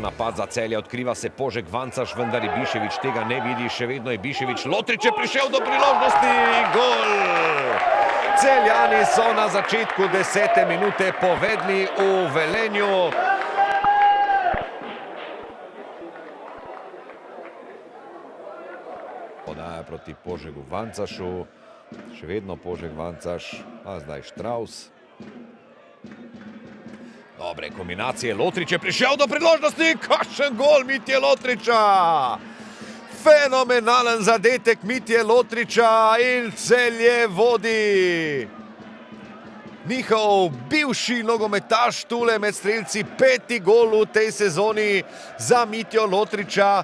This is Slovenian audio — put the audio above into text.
napad za Celje, odkriva se Požek Vancaš, vendar Ibišević tega ne vidi, še vedno Ibišević. Lotrič je prišel do priložnosti, gol! Celjani so na začetku 10. minute povedli v Velenju. Podaja proti Požegu Vancašu, še vedno Požek Vancaš, a zdaj Štraus. Dobre kombinacije, Lotrič je prišel do priložnosti, kakšen gol Mitje Lotriča! Fenomenalen zadetek Mitje Lotriča in Celje vodi. Njihov bivši nogometaš tule med strelci, 5. gol v tej sezoni za Mitjo Lotriča.